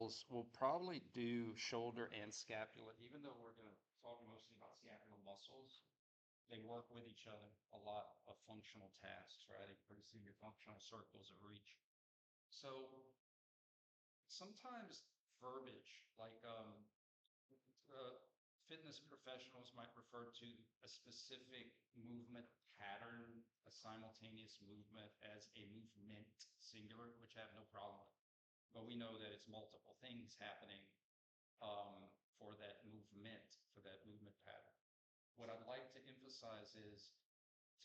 We'll probably do shoulder and scapula, even though we're going to talk mostly about scapular muscles. They work with each other a lot of functional tasks, right? They produce your functional circles of reach. So sometimes verbiage like fitness professionals might refer to a specific movement pattern, a simultaneous movement, as a movement singular, which I have no problem with. But we know that it's multiple things happening for that movement pattern. What I'd like to emphasize is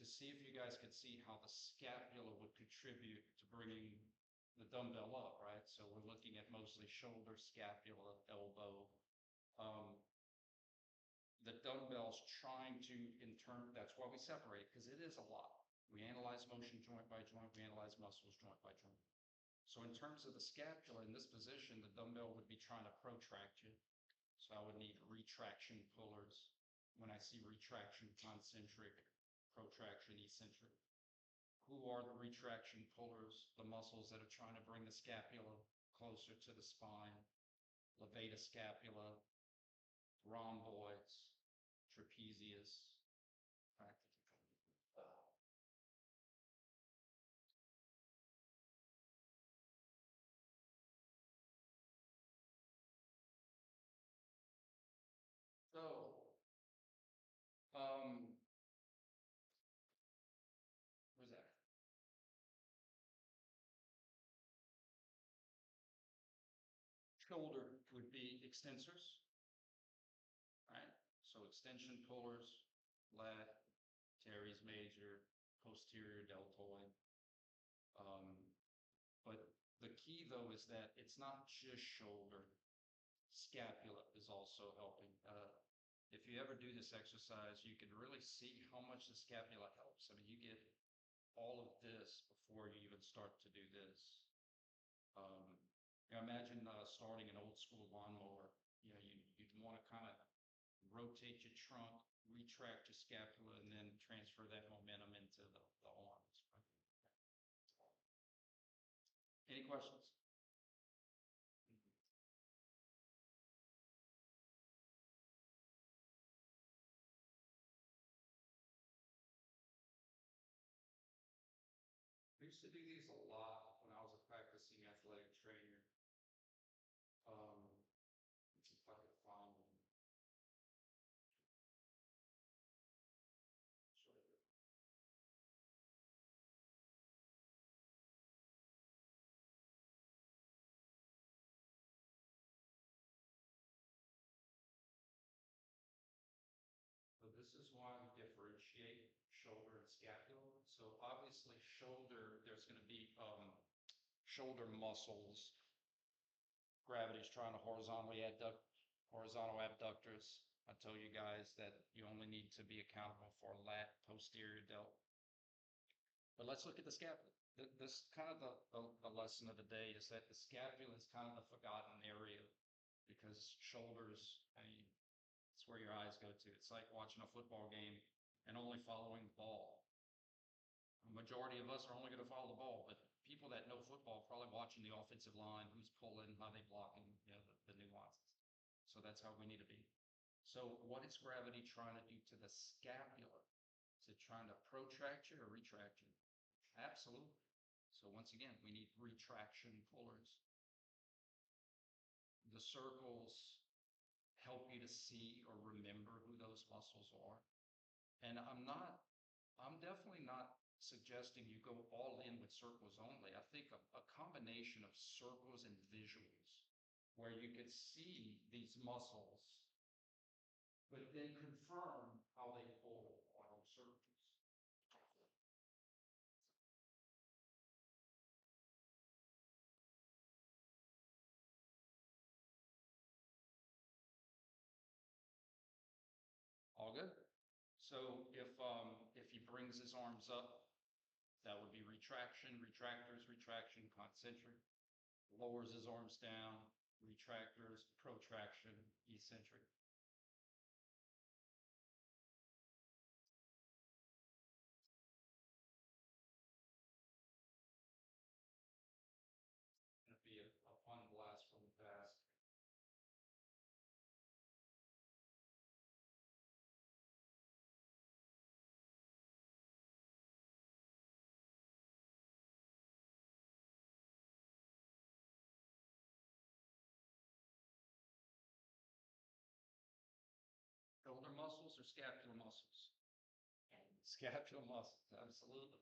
to see if you guys could see how the scapula would contribute to bringing the dumbbell up, right? So we're looking at mostly shoulder, scapula, elbow. The dumbbell's trying to, that's why we separate, because it is a lot. We analyze motion joint by joint, we analyze muscles joint by joint. So in terms of the scapula, in this position, the dumbbell would be trying to protract you. So I would need retraction pullers. When I see retraction concentric, protraction eccentric. Who are the retraction pullers? The muscles that are trying to bring the scapula closer to the spine. Levator scapula, rhomboids, trapezius. So, where's that? Shoulder would be extensors, right? So extension pullers, lat, teres major, posterior deltoid. But the key though is that it's not just shoulder. Scapula is also helping. If you ever do this exercise, you can really see how much the scapula helps. I mean, you get all of this before you even start to do this. Imagine starting an old school lawnmower. You'd want to kind of rotate your trunk, retract your scapula, and then transfer that momentum into the arms. Right? Any questions? I used to do these a lot when I was a practicing athletic trainer. Let's see if I could find them. Sure. So this is why we differentiate shoulder and scapula. So obviously shoulder, there's going to be shoulder muscles. Gravity's trying to horizontally adduct, horizontal abductors. I tell you guys that you only need to be accountable for lat, posterior delt. But let's look at the scapula. This kind of the lesson of the day is that the scapula is kind of the forgotten area because shoulders, I mean, it's where your eyes go to. It's like watching a football game and only following the ball. A majority of us are only going to follow the ball, but people that know football are probably watching the offensive line, who's pulling, how they blocking, the nuances. So that's how we need to be. So what is gravity trying to do to the scapula? Is it trying to protract you or retract you? Absolutely. So once again, we need retraction pullers. The circles help you to see or remember who those muscles are. And I'm definitely not suggesting you go all in with circles only. I think a combination of circles and visuals where you could see these muscles, but then confirm how they pull on circles. All good. So if he brings his arms up, that would be retraction, retractors, retraction, concentric. Lowers his arms down, retractors, protraction, eccentric. It'd be a fun blast from the past. scapular muscles. Scapular muscles, absolutely.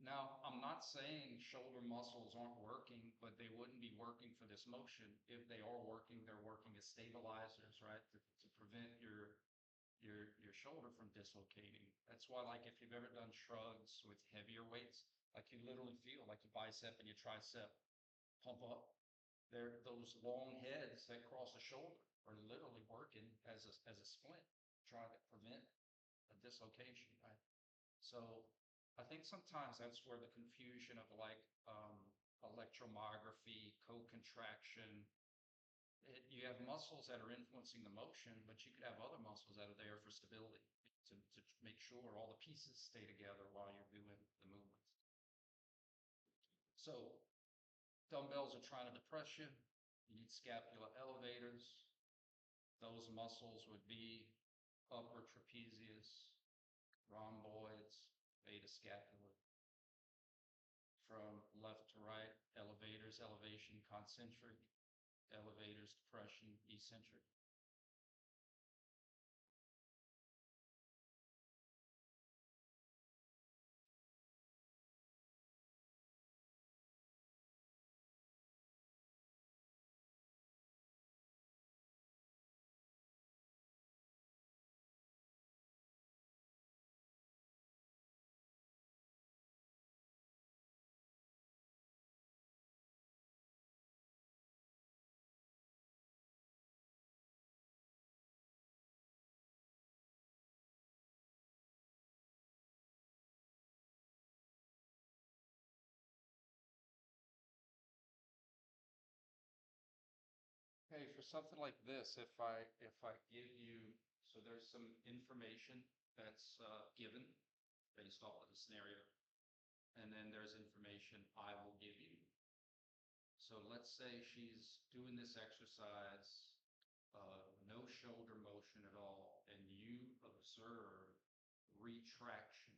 Now, I'm not saying shoulder muscles aren't working, but they wouldn't be working for this motion. If they are working, they're working as stabilizers, right? To prevent your shoulder from dislocating. That's why, like, if you've ever done shrugs with heavier weights, like you literally feel like your bicep and your tricep pump up. They're those long heads that cross the shoulder are literally working as a splint, trying to prevent a dislocation, right? So I think sometimes that's where the confusion of like electromyography, co-contraction, you have muscles that are influencing the motion, but you could have other muscles that are there for stability to make sure all the pieces stay together while you're doing the movements. So dumbbells are trying to depress you. You need scapular elevators. Those muscles would be upper trapezius, rhomboids, beta scapula. From left to right, elevators, elevation, concentric, elevators, depression, eccentric. Okay, for something like this, if I give you, so there's some information that's given based off of the scenario, and then there's information I will give you. So let's say she's doing this exercise, no shoulder motion at all, and you observe retraction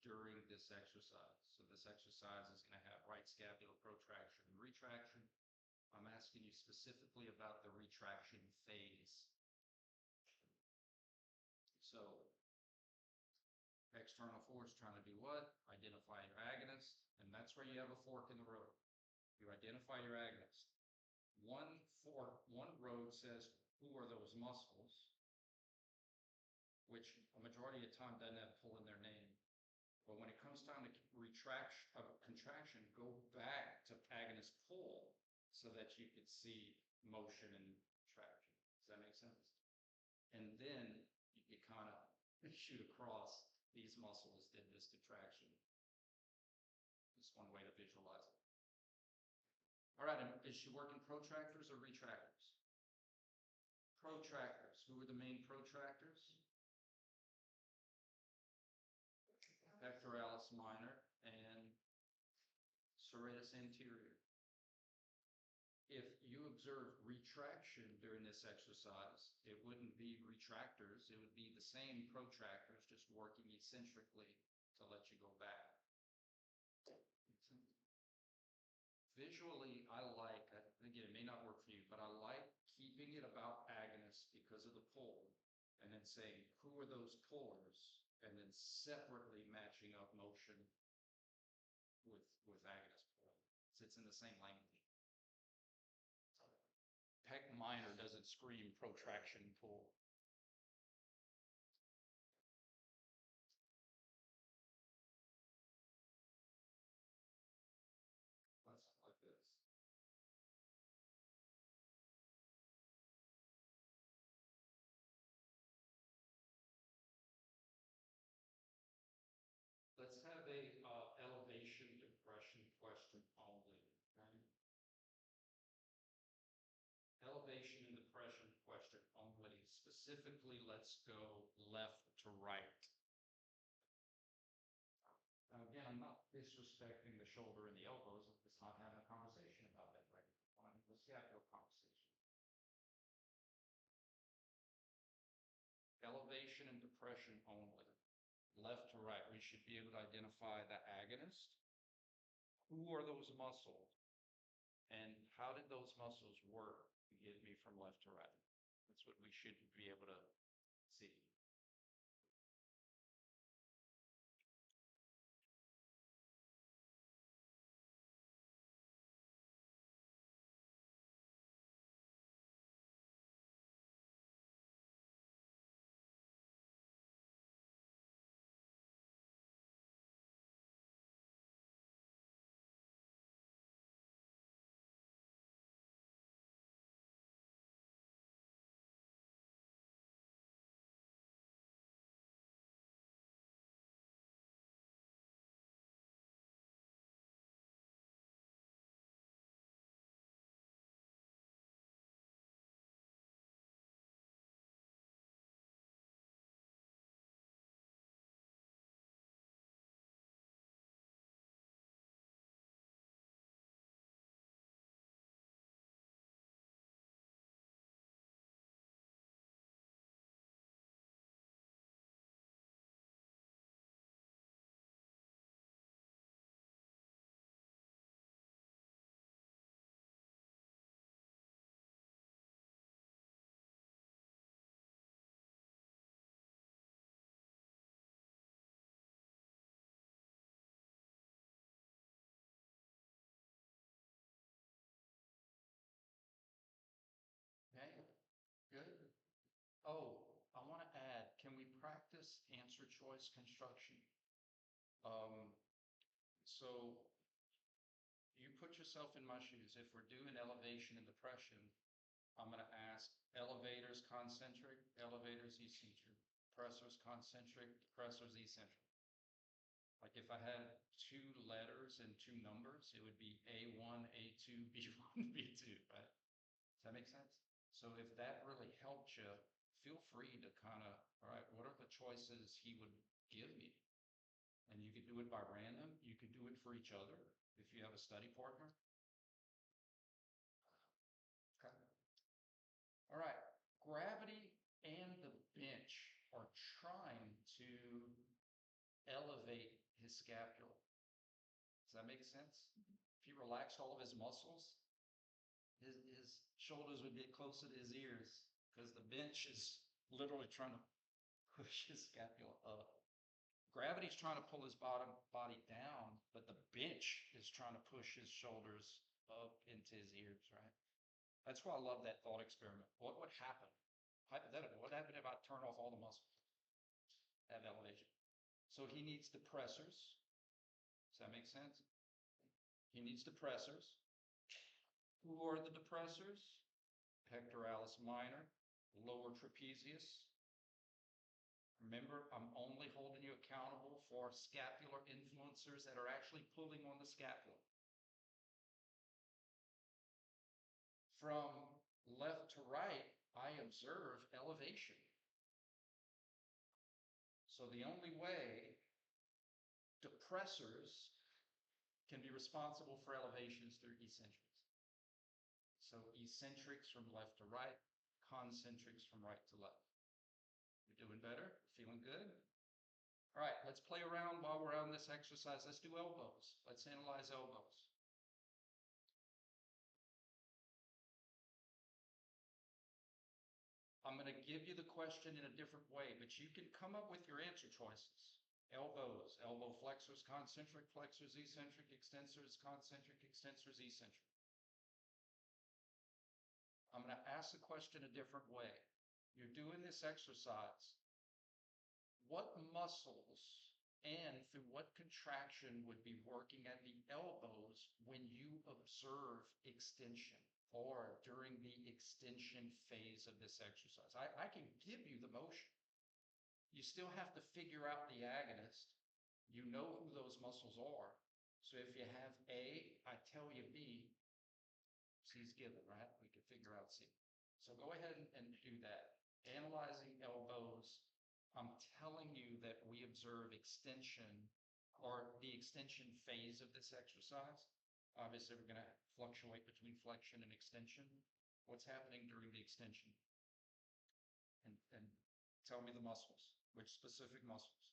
during this exercise. So this exercise is going to have right scapular protraction and retraction. I'm asking you specifically about the retraction phase. So external force trying to do what? Identify your agonist, and that's where you have a fork in the road. You identify your agonist. One road says, who are those muscles? Which a majority of the time doesn't have pull in their name. But when it comes time to contraction, go back to agonist pull so that you could see motion and traction. Does that make sense? And then you can kind of shoot across these muscles did this contraction. That's one way to visualize it. All right, and is she working protractors or retractors? Protractors. Who are the main protractors? Pectoralis minor and serratus anterior. If you observe retraction during this exercise, it wouldn't be retractors, it would be the same protractors just working eccentrically to let you go back. Visually, I like, again, it may not work for you, but I like keeping it about agonists because of the pull, and then saying, who are those pullers? And then separately matching up motion with agonist pull. So it's in the same language. Pec minor doesn't scream protraction pull. That's like this. Let's have a elevation depression question only. Okay? Elevation and depression question only. Specifically, let's go left to right. Now, again, I'm not disrespecting the shoulder and the elbows. I'm just not having a conversation about that right now. Let's have a conversation. Elevation and depression only. Left to right, we should be able to identify the agonist. Who are those muscles? And how did those muscles work to get me from left to right? That's what we should be able to see. this answer choice construction. So you put yourself in my shoes. If we're doing elevation and depression, I'm going to ask elevators concentric, elevators eccentric, depressors concentric, depressors eccentric. Like if I had 2 letters and 2 numbers, it would be A1, A2, B1, B2, right? Does that make sense? So if that really helped you, feel free to kind of, all right, what are the choices he would give me? And you could do it by random. You could do it for each other if you have a study partner. Okay. All right. Gravity and the bench are trying to elevate his scapula. Does that make sense? If he relaxed all of his muscles, his shoulders would get closer to his ears because the bench is literally trying to push his scapula up. Gravity's trying to pull his body down, but the bench is trying to push his shoulders up into his ears, right? That's why I love that thought experiment. What would happen? Hypothetically, what happened if I turn off all the muscles at elevation? So he needs depressors. Does that make sense? He needs depressors. Who are the depressors? Pectoralis minor, lower trapezius. Remember, I'm only holding you accountable for scapular influencers that are actually pulling on the scapula. From left to right, I observe elevation. So the only way depressors can be responsible for elevations through eccentrics. So eccentrics from left to right, concentrics from right to left. You're doing better? Feeling good? All right, let's play around while we're on this exercise. Let's do elbows. Let's analyze elbows. I'm going to give you the question in a different way, but you can come up with your answer choices. Elbows, elbow flexors, concentric flexors, eccentric, extensors, concentric, extensors, eccentric. I'm going to ask the question a different way. You're doing this exercise. What muscles and through what contraction would be working at the elbows when you observe extension or during the extension phase of this exercise? I can give you the motion. You still have to figure out the agonist. You know who those muscles are. So if you have A, I tell you B, C's given, right? We can figure out C. So go ahead and do that. Analyzing elbows. I'm telling you that we observe extension or the extension phase of this exercise. Obviously, we're going to fluctuate between flexion and extension. What's happening during the extension? And tell me the muscles, which specific muscles?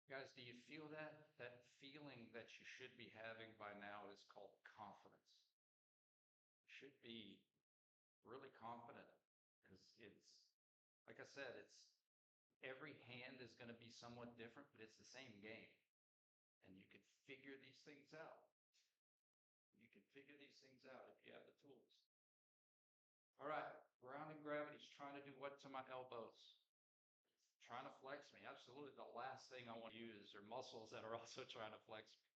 Guys, do you feel that? That feeling that you should be having by now is called confidence. You should be really confident because it's, like I said, it's every hand is going to be somewhat different, but it's the same game. And you can figure these things out. You can figure these things out if you have the tools. All right, grounding gravity is trying to do what to my elbows? trying to flex me. Absolutely. The last thing I want to use are muscles that are also trying to flex me.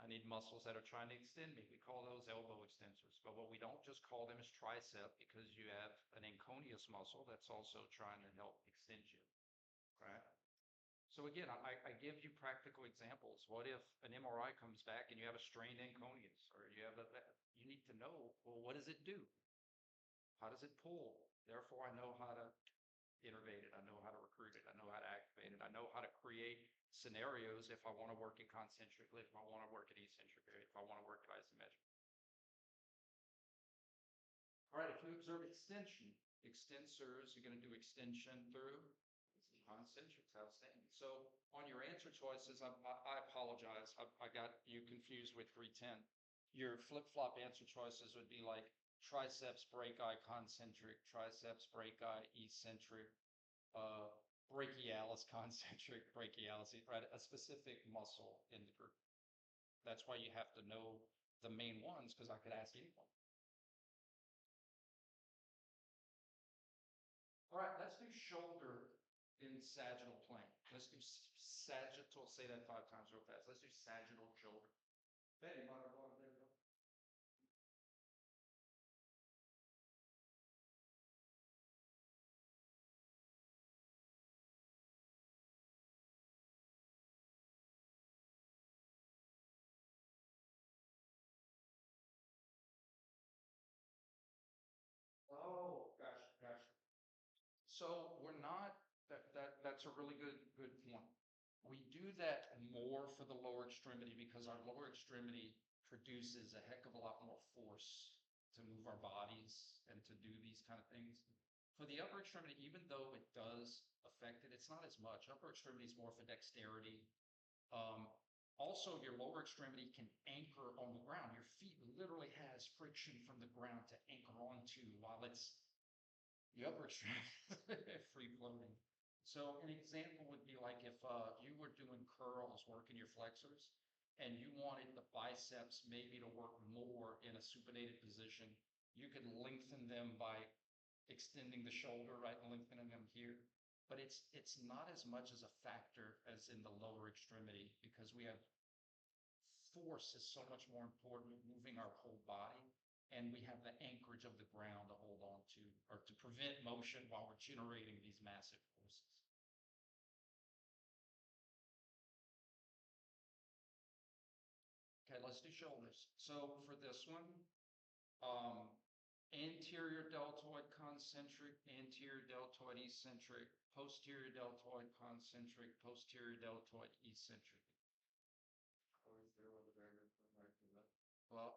I need muscles that are trying to extend me. We call those elbow extensors. But what we don't just call them is tricep because you have an inconius muscle that's also trying to help extend you, right? So again, I give you practical examples. What if an MRI comes back and you have a strained inconius or you have you need to know, well, what does it do? How does it pull? Therefore, I know how to innervate it. I know how to recruit it. I know how to activate it. I know how to create scenarios if I want to work it concentrically, if I want to work it eccentrically, if I want to work it isometrically. All right, if you observe extension, extensors, you're going to do extension through concentrics. Outstanding. So on your answer choices, I apologize. I got you confused with 310. Your flip-flop answer choices would be like triceps brachii concentric, triceps brachii eccentric, uh, brachialis concentric, brachialis, right? A specific muscle in the group. That's why you have to know the main ones because I could ask anyone. All right, let's do shoulder in sagittal plane. Let's do sagittal, say that 5 times real fast. Let's do sagittal shoulder. Betty, there you go. Oh, gosh. So we're not, that's a really good point. We do that more for the lower extremity because our lower extremity produces a heck of a lot more force to move our bodies and to do these kind of things. For the upper extremity, even though it does affect it, it's not as much. Upper extremity is more for dexterity. Um, Also, your lower extremity can anchor on the ground. Your feet literally has friction from the ground to anchor onto while it's the upper extremity free floating. So an example would be like if you were doing curls, working your flexors, and you wanted the biceps maybe to work more in a supinated position, you could lengthen them by extending the shoulder, right, and lengthening them here. But it's not as much as a factor as in the lower extremity because we have force is so much more important, moving our whole body. And we have the anchorage of the ground to hold on to, or to prevent motion while we're generating these massive forces. Okay, let's do shoulders. So for this one, um, anterior deltoid concentric, anterior deltoid eccentric, posterior deltoid concentric, posterior deltoid eccentric. Well,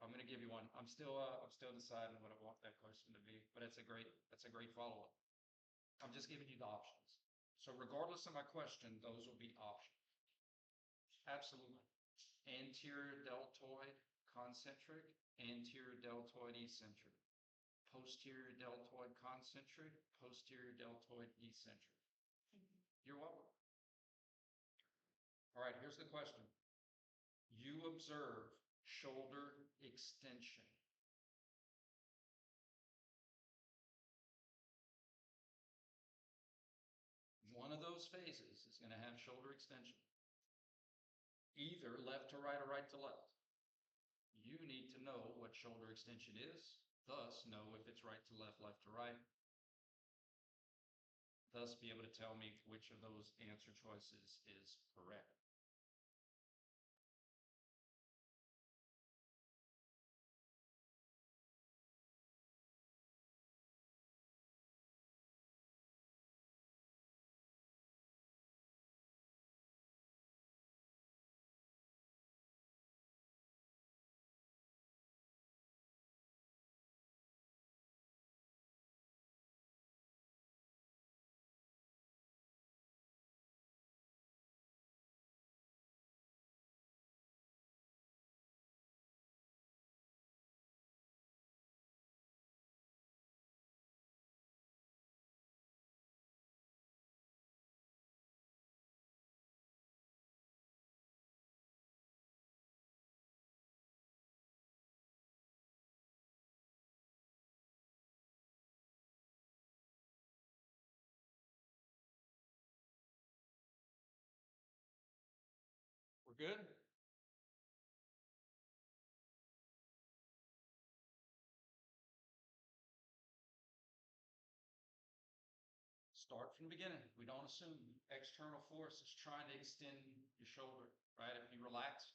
I'm going to give you one. I'm still deciding what I want that question to be, but that's a great follow-up. I'm just giving you the options. So regardless of my question, those will be options. Absolutely. Anterior deltoid concentric, anterior deltoid eccentric, posterior deltoid concentric, posterior deltoid eccentric. You're welcome. All right, here's the question. You observe shoulder extension. One of those phases is going to have shoulder extension, either left to right or right to left. You need to know what shoulder extension is, thus know if it's right to left, left to right, thus be able to tell me which of those answer choices is correct. We're good? Start from the beginning. We don't assume external force is trying to extend your shoulder, right? If you relax,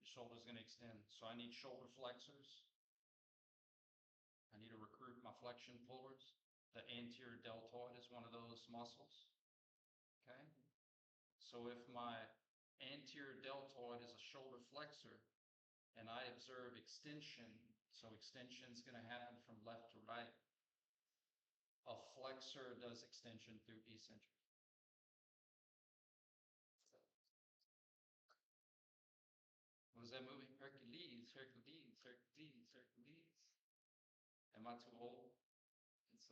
your shoulder's going to extend. So I need shoulder flexors. I need to recruit my flexion pullers. The anterior deltoid is one of those muscles. Okay. So if my anterior deltoid is a shoulder flexor and I observe extension, so extension is going to happen from left to right. A flexor does extension through eccentric. What is that movie? Hercules, Hercules, Hercules, Hercules. Am I too old? It's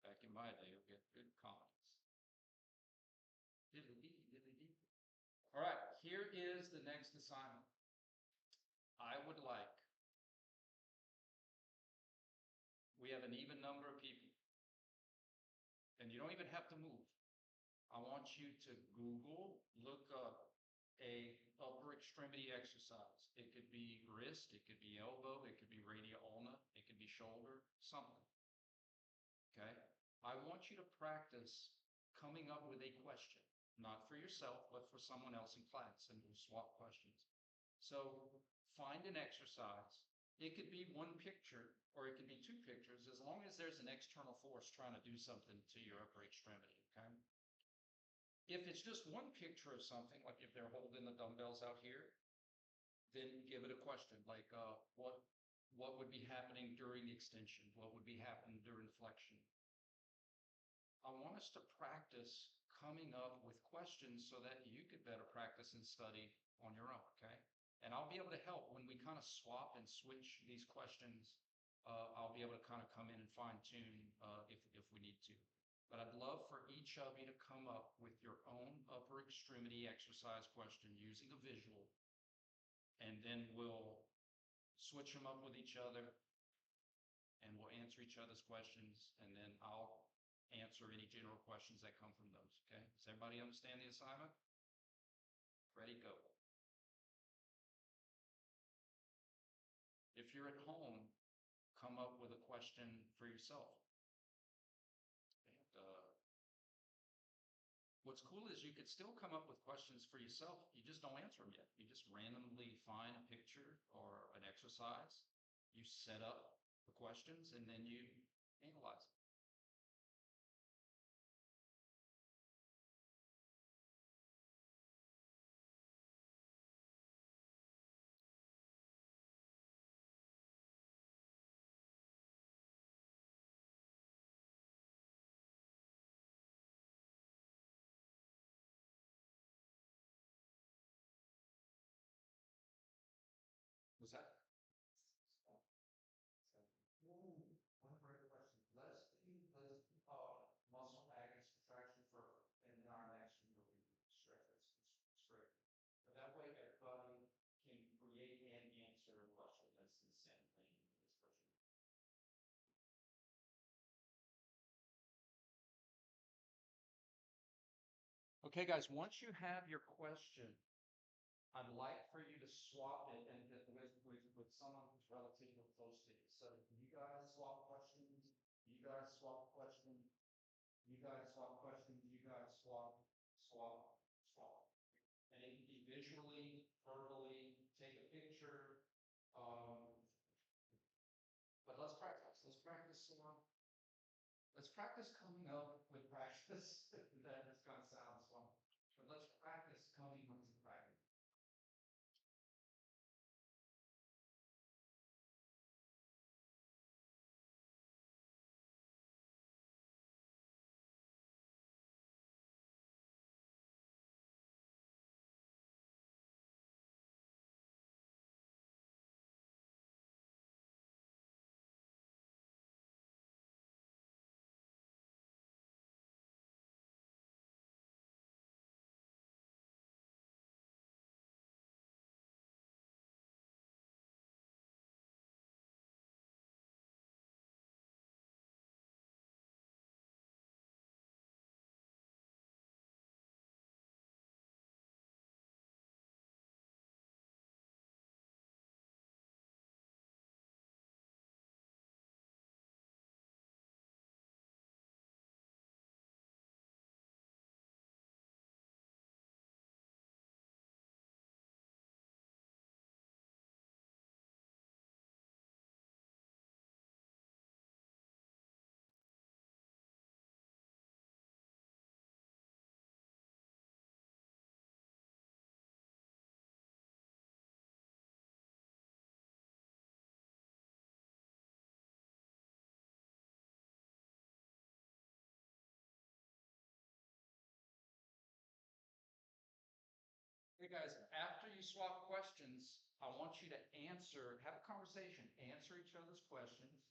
back in my day, you'll get good comedies. Diddly dee, diddly dee. All right, here is the next assignment. I would like, we have an even number of people, and you don't even have to move. I want you to Google, look up a upper extremity exercise. It could be wrist, it could be elbow, it could be radial ulna, it could be shoulder, something. Okay? I want you to practice coming up with a question, not for yourself, but for someone else in class, and we'll swap questions. So find an exercise. It could be one picture or it could be two pictures, as long as there's an external force trying to do something to your upper extremity, okay? If it's just one picture of something, like if they're holding the dumbbells out here, then give it a question, like what would be happening during the extension? What would be happening during flexion? I want us to practice coming up with questions so that you could better practice and study on your own, okay? And I'll be able to help when we kind of swap and switch these questions. I'll be able to kind of come in and fine tune if we need to. But I'd love for each of you to come up with your own upper extremity exercise question using a visual, and then we'll switch them up with each other and we'll answer each other's questions, and then I'll answer any general questions that come from those, okay? Does everybody understand the assignment? Ready, go. If you're at home, come up with a question for yourself. And what's cool is you could still come up with questions for yourself. You just don't answer them yet. You just randomly find a picture or an exercise. You set up the questions and then you analyze it. Was that? Ooh, one great question. Let's do muscle agonist contraction first, and then our next one will be stretch. Straight. But that way, everybody can create and answer a question. That's the same thing in this question. Okay, guys, once you have your question, I'd like for you to swap it and with someone who's relatively close to you. So you guys swap questions, you guys swap questions, you guys swap questions, you guys swap. And it can be visually, verbally, take a picture. But let's practice. Let's practice let's practice coming up with practice. That is going to sound fun. But let's practice coming up with practice. Hey guys, after you swap questions, I want you to have a conversation, answer each other's questions.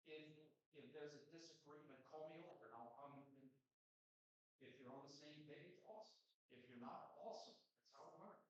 If there's a disagreement, call me over and I'll come in. If you're on the same page, awesome. If you're not, awesome. That's how it works.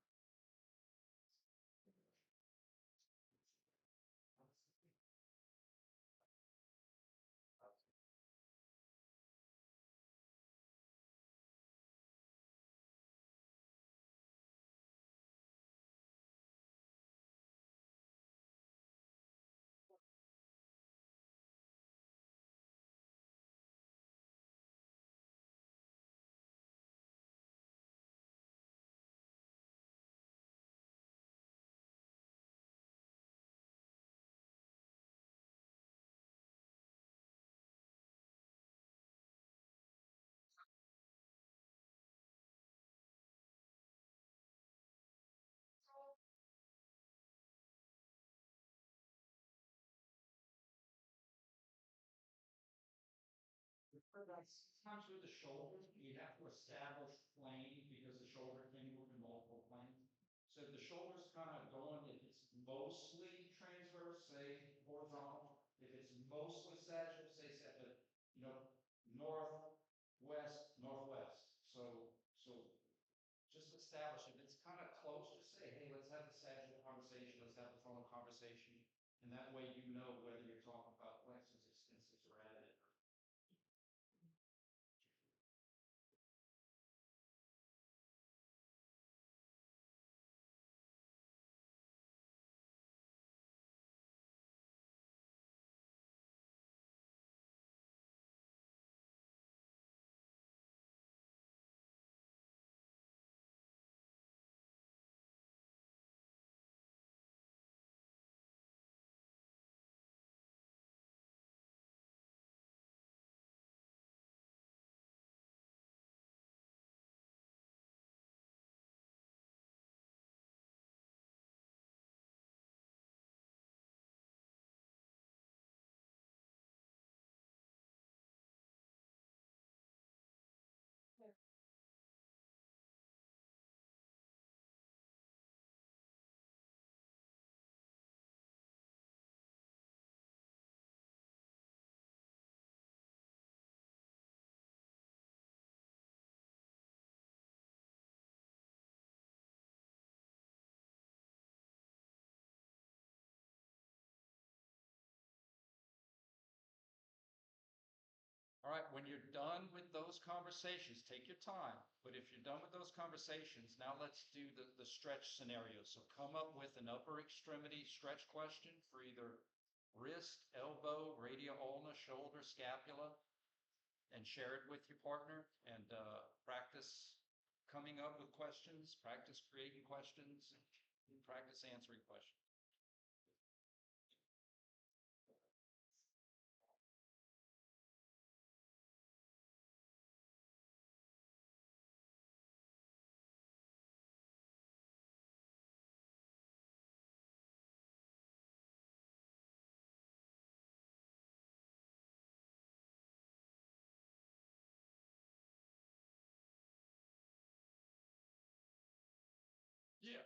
Sometimes with the shoulders, you have to establish plane because the shoulder can move in multiple planes. So if the shoulder's kind of going, if it's mostly transverse, say horizontal. If it's mostly sagittal, say but north, west, northwest. So just establish if it's kind of close, just say, hey, let's have the sagittal conversation, let's have the frontal conversation. And that way you know whether you're talking about flexors, extensors, or additive. All right, when you're done with those conversations, take your time. But if you're done with those conversations, now let's do the stretch scenario. So come up with an upper extremity stretch question for either wrist, elbow, radial ulna, shoulder, scapula, and share it with your partner and practice coming up with questions, practice creating questions, and practice answering questions. Yeah.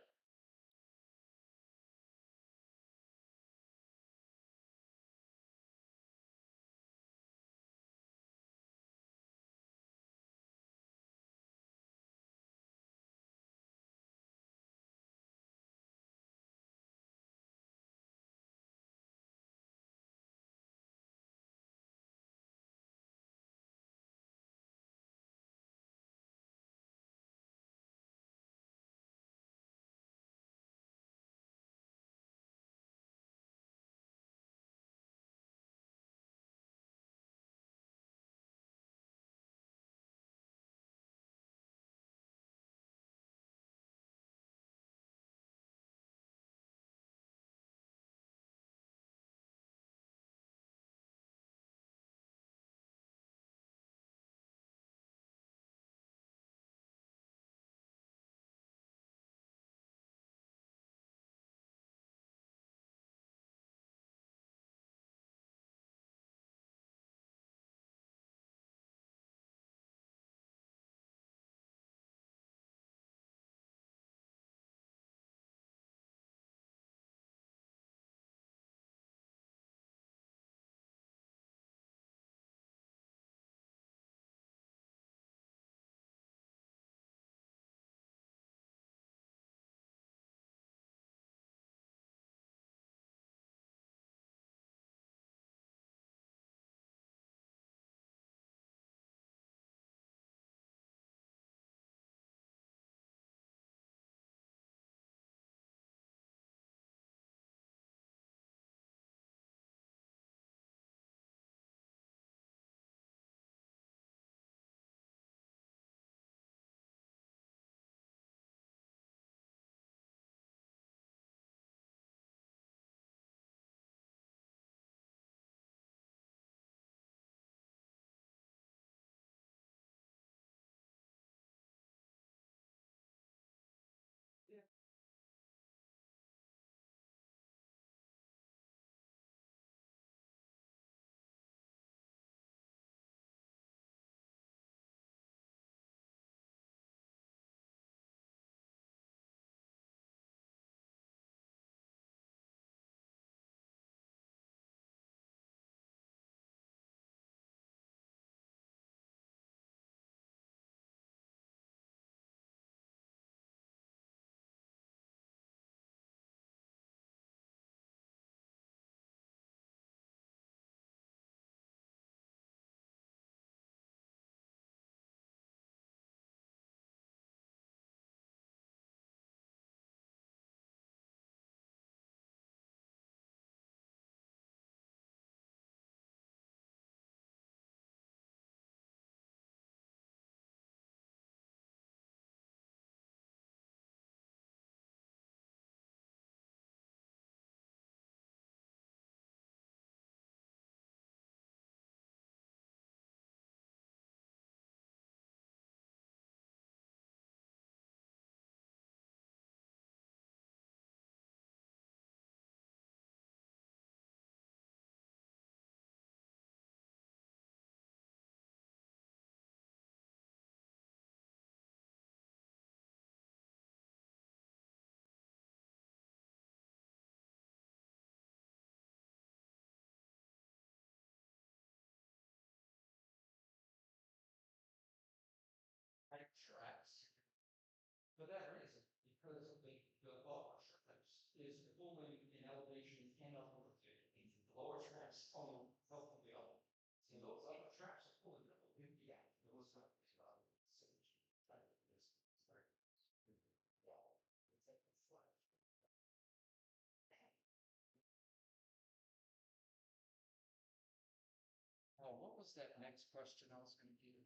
was that next question I was gonna give?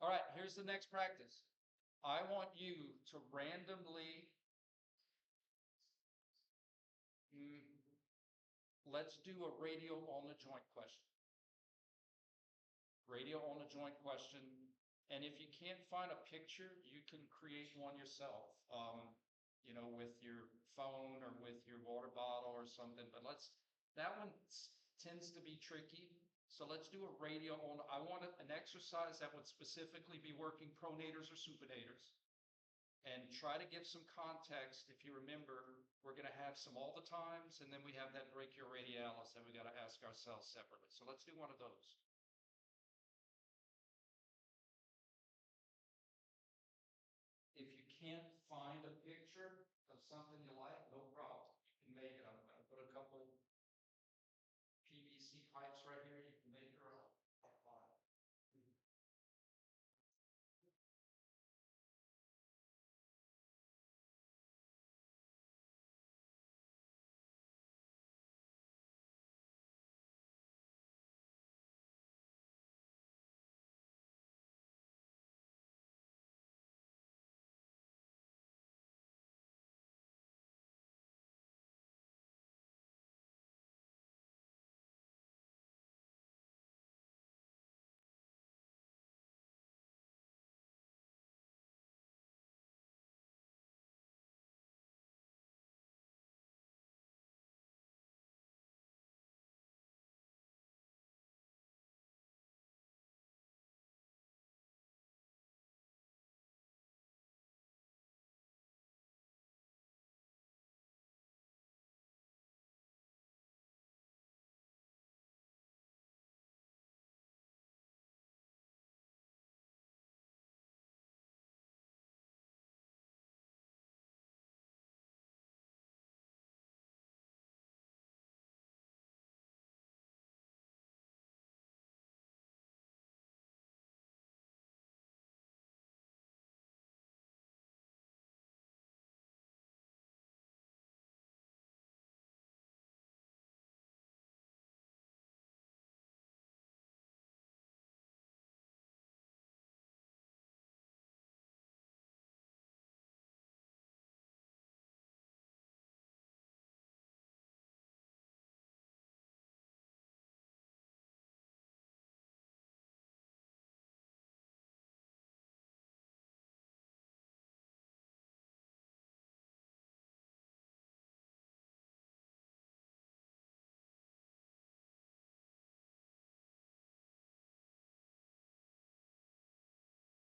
All right, here's the next practice. I want you to randomly, let's do a radio on the joint question. Radio on the joint question. And if you can't find a picture, you can create one yourself, you know, with your phone or with your water bottle or something. But that one tends to be tricky. So let's do a radio on. I want an exercise that would specifically be working pronators or supinators. And try to give some context. If you remember, we're going to have some all the times, and then we have that brachioradialis that we got to ask ourselves separately. So let's do one of those. If you can't find a picture of something you like, no problem. You can make it. I'm going to put a couple PVC pipes right here. You can make your own.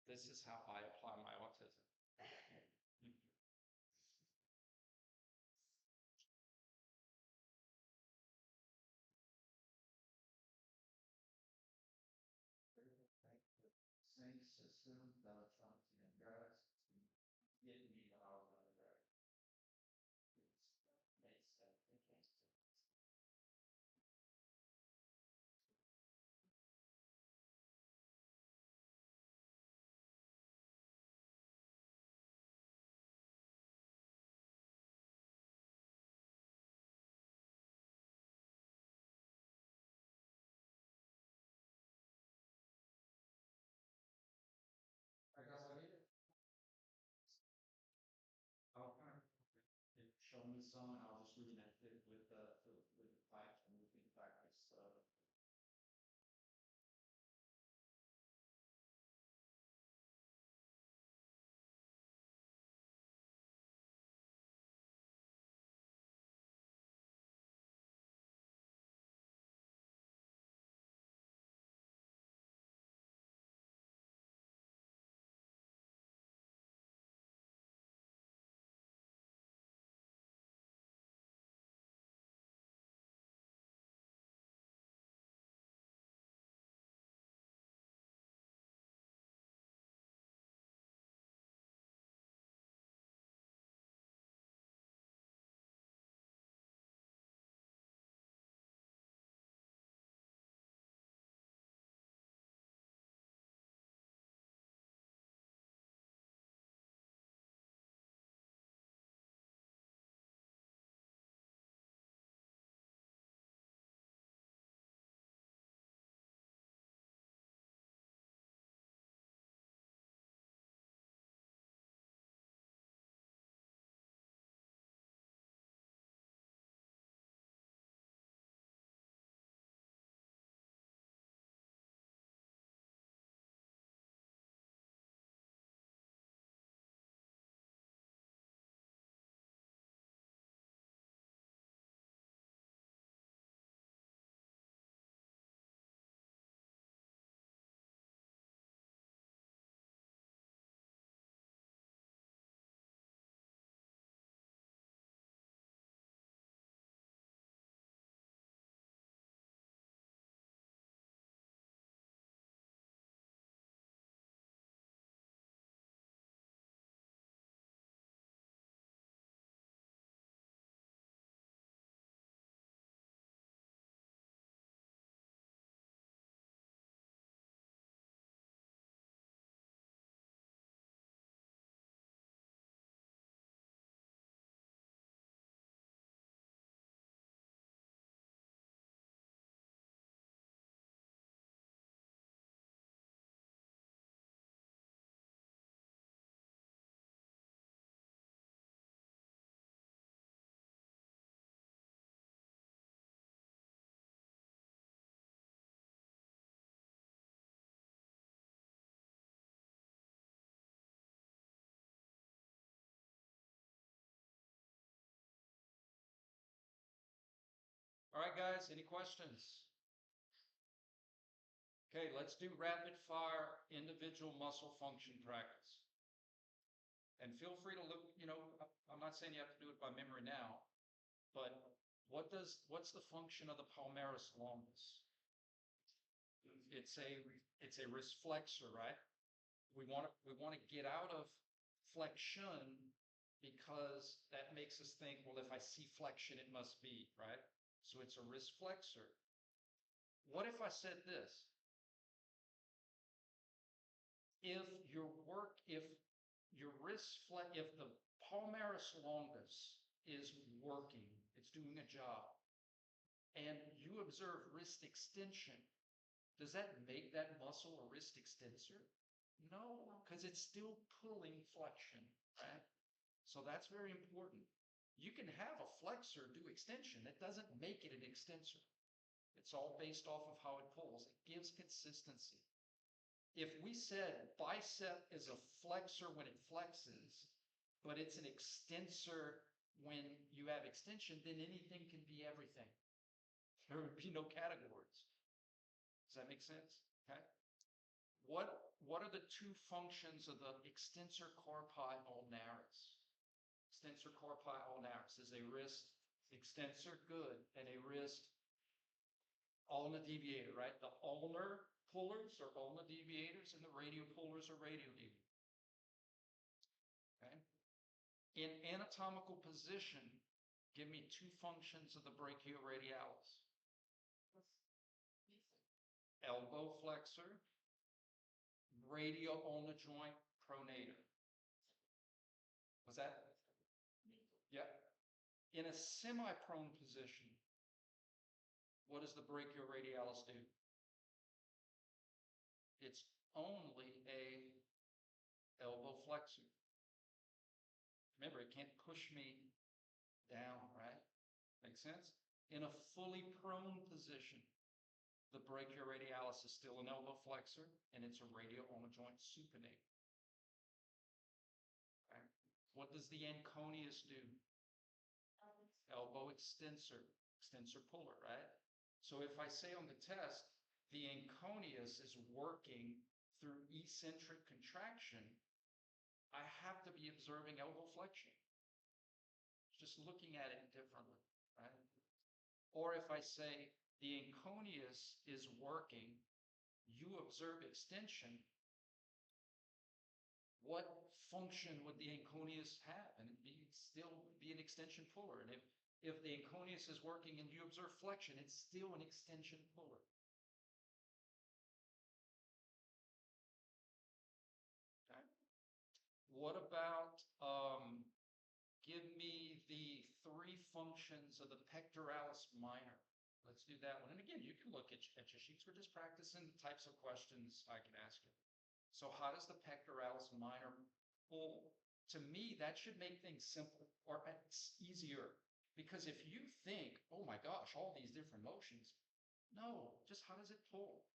This is how I apply my autism. Same system, but something in drugs. Get me out of there. Makes sense. I guess I need it. Okay. Show me some, and I'll just reconnect it with the pipes, and we can practice. right, guys, any questions? Okay, let's do rapid fire individual muscle function practice. And feel free to look, I'm not saying you have to do it by memory now, but what's the function of the palmaris longus? It's a wrist flexor, right? We want to get out of flexion because that makes us think, well, if I see flexion, it must be, right? So it's a wrist flexor. What if I said this? If the palmaris longus is working, it's doing a job, and you observe wrist extension, does that make that muscle a wrist extensor? No, because it's still pulling flexion, right? So that's very important. You can have a flexor do extension. That doesn't make it an extensor. It's all based off of how it pulls. It gives consistency. If we said bicep is a flexor when it flexes, but it's an extensor when you have extension, then anything can be everything. There would be no categories. Does that make sense? Okay. What are the two functions of the extensor carpi ulnaris? Extensor carpi ulnaris is a wrist extensor, good, and a wrist ulna deviator, right? The ulnar pullers are ulna deviators, and the radial pullers are radial deviators. Okay. In anatomical position, give me two functions of the brachioradialis. Elbow flexor, radial ulnar joint pronator. Was that? Yeah. In a semi-prone position, what does the brachioradialis do? It's only a elbow flexor. Remember, it can't push me down, right? Make sense? In a fully prone position, the brachioradialis is still an elbow flexor, and it's a radial ulnar joint supinator. Okay. What does the Anconius do? Elbow extensor puller, right? So if I say on the test, the Anconius is working through eccentric contraction, I have to be observing elbow flexion. Just looking at it differently, right? Or if I say the Anconius is working, you observe extension, what function would the Anconius have? And it'd still be an extension puller. And if the Anconius is working and you observe flexion, it's still an extension puller. Okay. What about, give me the three functions of the pectoralis minor. Let's do that one. And again, you can look at your sheets. We're just practicing the types of questions I can ask you. So how does the pectoralis minor pull? To me, that should make things simple or easier. Because if you think, oh my gosh, all these different motions, no, just how does it pull?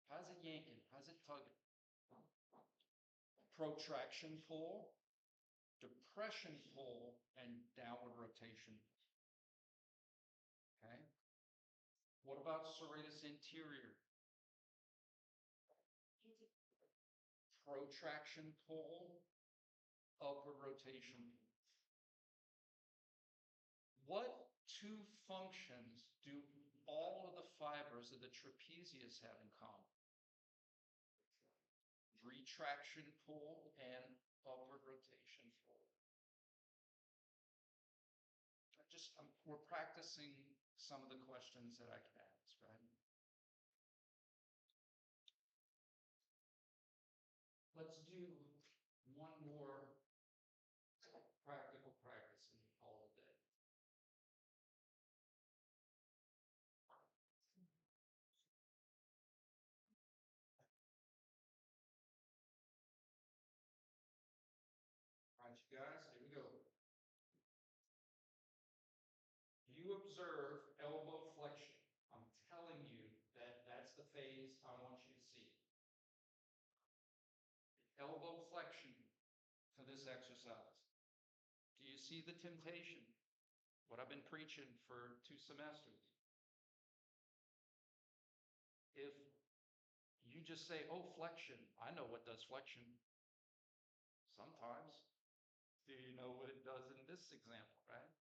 How's it yanking? How's it tugging? Protraction pull, depression pull, and downward rotation. Okay. What about serratus anterior? Protraction pull, upward rotation. What two functions do all of the fibers of the trapezius have in common? Retraction pull and upward rotation pull. We're practicing some of the questions that I can ask, right? Let's do one more practical practice and call it a day. All right, you guys, here we go. You observe elbow flexion. I'm telling you that that's the phase I want you to see. Elbow flexion for this exercise. Do you see the temptation? what I've been preaching for 2 semesters. If you just say, oh, flexion, I know what does flexion. Sometimes. Do you know what it does in this example, right?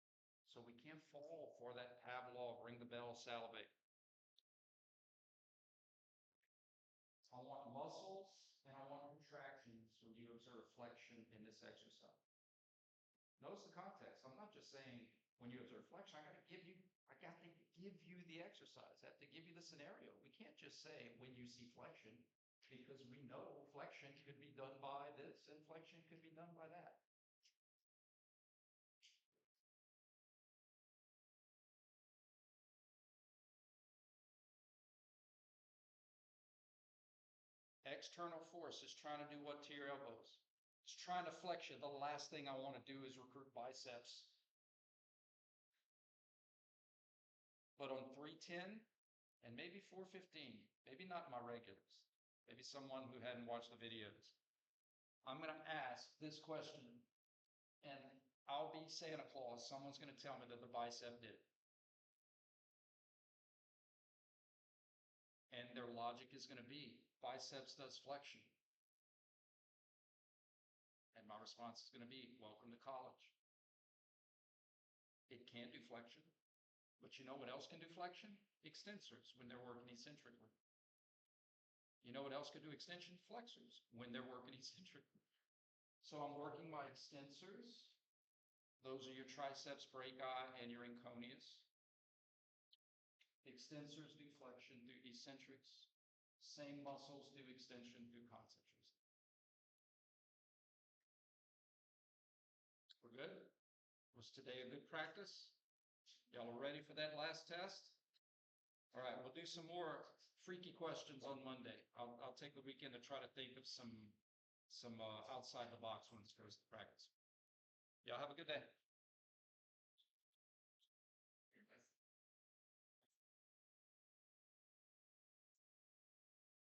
So we can't fall for that Pavlov, ring the bell, salivate. I want muscles and I want contractions when you observe flexion in this exercise. Notice the context. I'm not just saying when you observe flexion, I got to give you the exercise. I have to give you the scenario. We can't just say when you see flexion, because we know flexion could be done by this and flexion could be done by that. External force is trying to do what to your elbows? It's trying to flex you. The last thing I want to do is recruit biceps. But on 310 and maybe 415, maybe not my regulars, maybe someone who hadn't watched the videos, I'm going to ask this question and I'll be Santa Claus. Someone's going to tell me that the bicep did it. And their logic is going to be biceps does flexion. And my response is going to be, welcome to college. It can't do flexion. But you know what else can do flexion? Extensors when they're working eccentrically. You know what else can do extension? Flexors when they're working eccentrically. So I'm working my extensors. Those are your triceps brachii and your KNES. Extensors do flexion through eccentrics. Same muscles do extension through concentrics. We're good? Was today a good practice? Y'all are ready for that last test? All right, we'll do some more freaky questions on Monday. I'll take the weekend to try to think of some outside the box ones for us to practice. Y'all have a good day.